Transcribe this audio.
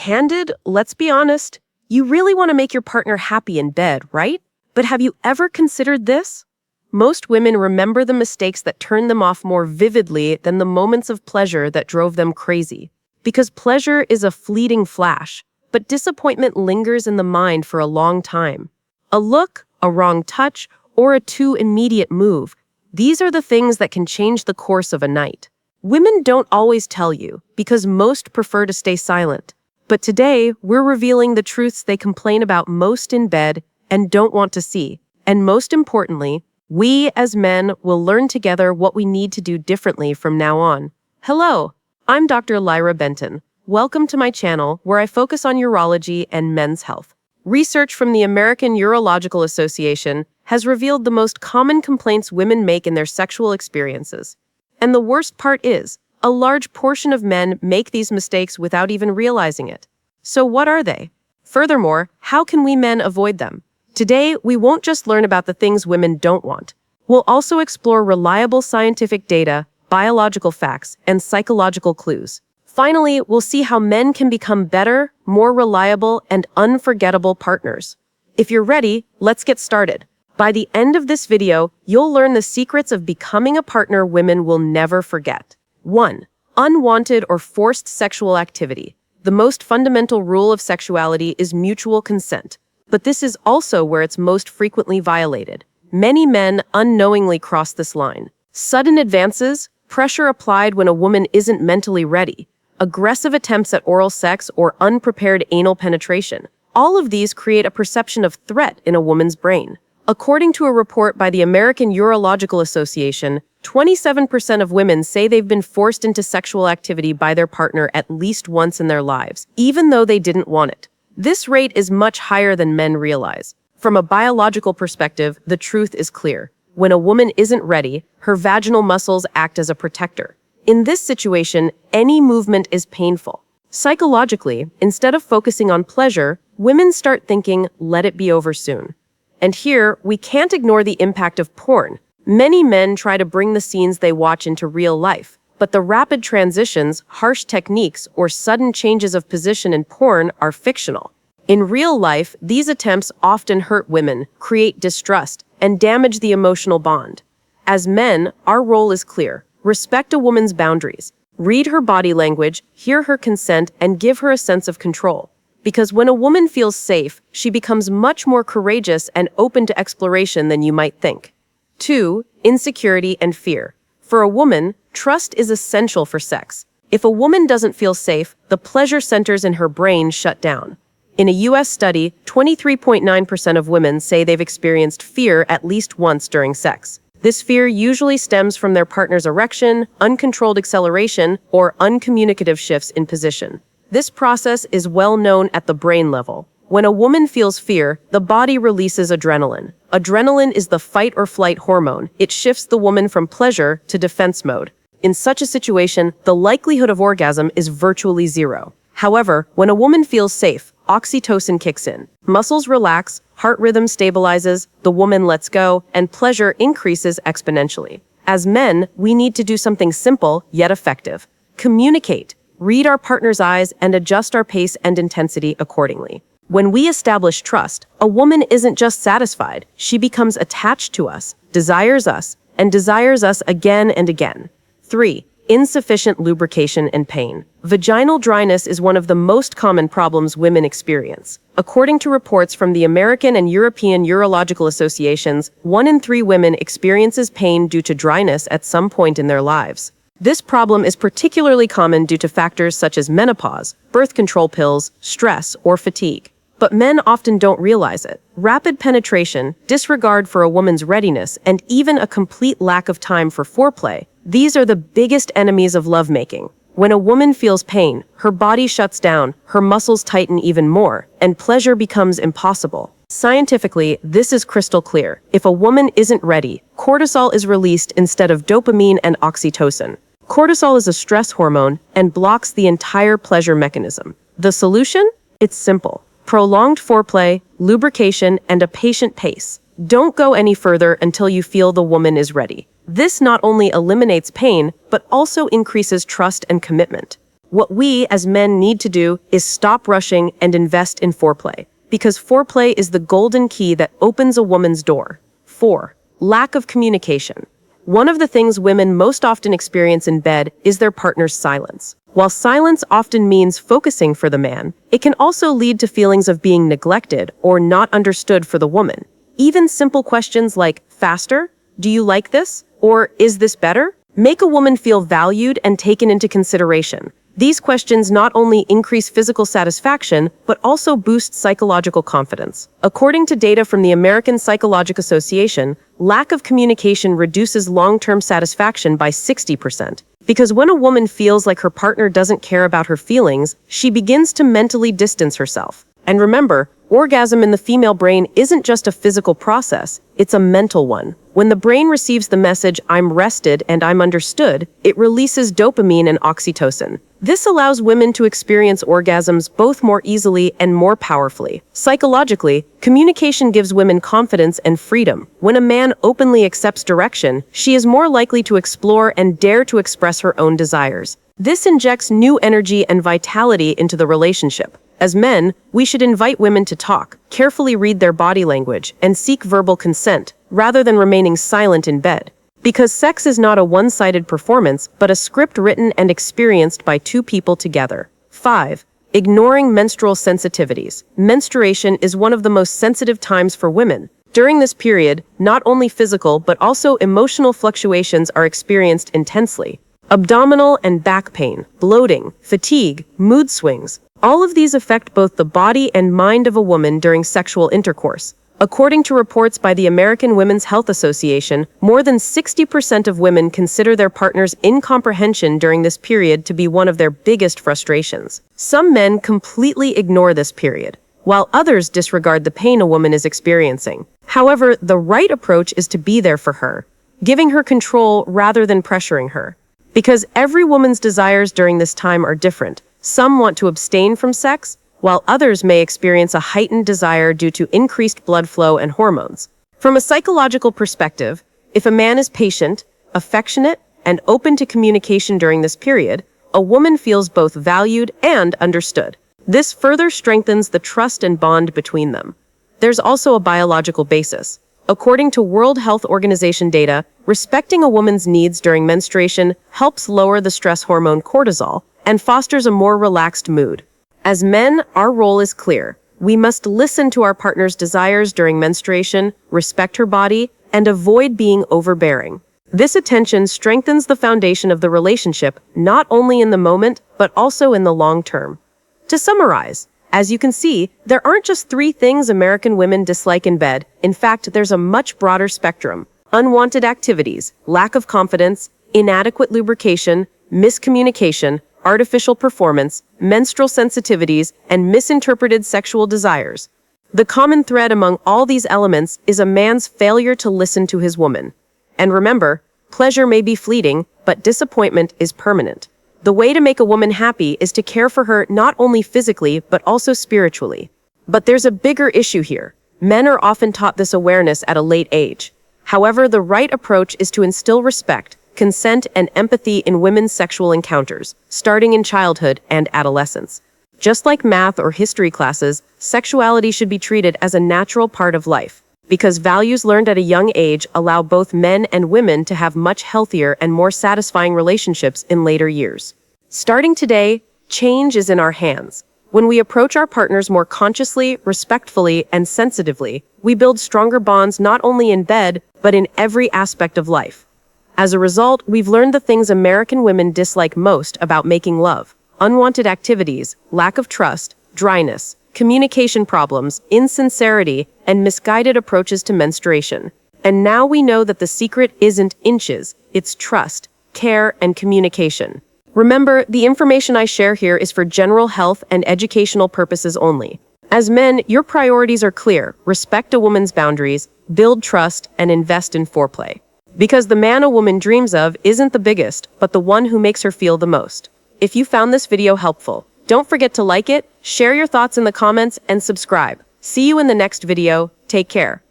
candid, let's be honest. You really want to make your partner happy in bed, right? But have you ever considered this? Most women remember the mistakes that turned them off more vividly than the moments of pleasure that drove them crazy. Because pleasure is a fleeting flash, but disappointment lingers in the mind for a long time. A look, a wrong touch, or a too immediate move. These are the things that can change the course of a night. Women don't always tell you, because most prefer to stay silent. But today, we're revealing the truths they complain about most in bed and don't want to see. And most importantly, we as men will learn together what we need to do differently from now on. Hello, I'm Dr. Lyra Benton. Welcome to my channel where I focus on urology and men's health. Research from the American Urological Association has revealed the most common complaints women make in their sexual experiences. And the worst part is, a large portion of men make these mistakes without even realizing it. So what are they? Furthermore, how can we men avoid them? Today, we won't just learn about the things women don't want. We'll also explore reliable scientific data, biological facts, and psychological clues. Finally, we'll see how men can become better, more reliable, and unforgettable partners. If you're ready, let's get started. By the end of this video, you'll learn the secrets of becoming a partner women will never forget. 1. Unwanted or forced sexual activity. The most fundamental rule of sexuality is mutual consent. But this is also where it's most frequently violated. Many men unknowingly cross this line. Sudden advances, pressure applied when a woman isn't mentally ready, aggressive attempts at oral sex, or unprepared anal penetration. All of these create a perception of threat in a woman's brain. According to a report by the American Urological Association, 27% of women say they've been forced into sexual activity by their partner at least once in their lives, even though they didn't want it. This rate is much higher than men realize. From a biological perspective, the truth is clear. When a woman isn't ready, her vaginal muscles act as a protector. In this situation, any movement is painful. Psychologically, instead of focusing on pleasure, women start thinking, let it be over soon. And here, we can't ignore the impact of porn. Many men try to bring the scenes they watch into real life, but the rapid transitions, harsh techniques, or sudden changes of position in porn are fictional. In real life, these attempts often hurt women, create distrust, and damage the emotional bond. As men, our role is clear. Respect a woman's boundaries. Read her body language, hear her consent, and give her a sense of control. Because when a woman feels safe, she becomes much more courageous and open to exploration than you might think. 2. Insecurity and fear. For a woman, trust is essential for sex. If a woman doesn't feel safe, the pleasure centers in her brain shut down. In a U.S. study, 23.9% of women say they've experienced fear at least once during sex. This fear usually stems from their partner's erection, uncontrolled acceleration, or uncommunicative shifts in position. This process is well known at the brain level. When a woman feels fear, the body releases adrenaline. Adrenaline is the fight or flight hormone. It shifts the woman from pleasure to defense mode. In such a situation, the likelihood of orgasm is virtually zero. However, when a woman feels safe, oxytocin kicks in. Muscles relax, heart rhythm stabilizes, the woman lets go, and pleasure increases exponentially. As men, we need to do something simple yet effective. Communicate. Read our partner's eyes and adjust our pace and intensity accordingly. When we establish trust, a woman isn't just satisfied, she becomes attached to us, desires us again and again. 3. Insufficient lubrication and pain. Vaginal dryness is one of the most common problems women experience. According to reports from the American and European Urological Associations, 1 in 3 women experiences pain due to dryness at some point in their lives. This problem is particularly common due to factors such as menopause, birth control pills, stress, or fatigue. But men often don't realize it. Rapid penetration, disregard for a woman's readiness, and even a complete lack of time for foreplay, these are the biggest enemies of lovemaking. When a woman feels pain, her body shuts down, her muscles tighten even more, and pleasure becomes impossible. Scientifically, this is crystal clear. If a woman isn't ready, cortisol is released instead of dopamine and oxytocin. Cortisol is a stress hormone and blocks the entire pleasure mechanism. The solution? It's simple. Prolonged foreplay, lubrication, and a patient pace. Don't go any further until you feel the woman is ready. This not only eliminates pain, but also increases trust and commitment. What we as men need to do is stop rushing and invest in foreplay, because foreplay is the golden key that opens a woman's door. 4. Lack of communication. One of the things women most often experience in bed is their partner's silence. While silence often means focusing for the man, it can also lead to feelings of being neglected or not understood for the woman. Even simple questions like, faster? Do you like this? Or is this better? Make a woman feel valued and taken into consideration. These questions not only increase physical satisfaction, but also boost psychological confidence. According to data from the American Psychological Association, lack of communication reduces long-term satisfaction by 60%. Because when a woman feels like her partner doesn't care about her feelings, she begins to mentally distance herself. And remember, orgasm in the female brain isn't just a physical process, it's a mental one. When the brain receives the message, I'm rested and I'm understood, it releases dopamine and oxytocin. This allows women to experience orgasms both more easily and more powerfully. Psychologically, communication gives women confidence and freedom. When a man openly accepts direction, she is more likely to explore and dare to express her own desires. This injects new energy and vitality into the relationship. As men, we should invite women to talk, carefully read their body language, and seek verbal consent, rather than remaining silent in bed. Because sex is not a one-sided performance, but a script written and experienced by two people together. 5. Ignoring menstrual sensitivities. Menstruation is one of the most sensitive times for women. During this period, not only physical but also emotional fluctuations are experienced intensely. Abdominal and back pain, bloating, fatigue, mood swings. All of these affect both the body and mind of a woman during sexual intercourse. According to reports by the American Women's Health Association, more than 60% of women consider their partner's incomprehension during this period to be one of their biggest frustrations. Some men completely ignore this period, while others disregard the pain a woman is experiencing. However, the right approach is to be there for her, giving her control rather than pressuring her. Because every woman's desires during this time are different. Some want to abstain from sex, while others may experience a heightened desire due to increased blood flow and hormones. From a psychological perspective, if a man is patient, affectionate, and open to communication during this period, a woman feels both valued and understood. This further strengthens the trust and bond between them. There's also a biological basis. According to World Health Organization data, respecting a woman's needs during menstruation helps lower the stress hormone cortisol and fosters a more relaxed mood. As men, our role is clear. We must listen to our partner's desires during menstruation, respect her body, and avoid being overbearing. This attention strengthens the foundation of the relationship, not only in the moment, but also in the long term. To summarize, as you can see, there aren't just 3 things American women dislike in bed. In fact, there's a much broader spectrum. Unwanted activities, lack of confidence, inadequate lubrication, miscommunication, artificial performance, menstrual sensitivities, and misinterpreted sexual desires. The common thread among all these elements is a man's failure to listen to his woman. And remember, pleasure may be fleeting, but disappointment is permanent. The way to make a woman happy is to care for her not only physically, but also spiritually. But there's a bigger issue here. Men are often taught this awareness at a late age. However, the right approach is to instill respect, consent, and empathy in women's sexual encounters, starting in childhood and adolescence. Just like math or history classes, sexuality should be treated as a natural part of life, because values learned at a young age allow both men and women to have much healthier and more satisfying relationships in later years. Starting today, change is in our hands. When we approach our partners more consciously, respectfully, and sensitively, we build stronger bonds not only in bed, but in every aspect of life. As a result, we've learned the things American women dislike most about making love: unwanted activities, lack of trust, dryness, communication problems, insincerity, and misguided approaches to menstruation. And now we know that the secret isn't inches, it's trust, care, and communication. Remember, the information I share here is for general health and educational purposes only. As men, your priorities are clear: respect a woman's boundaries, build trust, and invest in foreplay. Because the man a woman dreams of isn't the biggest, but the one who makes her feel the most. If you found this video helpful, don't forget to like it, share your thoughts in the comments, and subscribe. See you in the next video. Take care.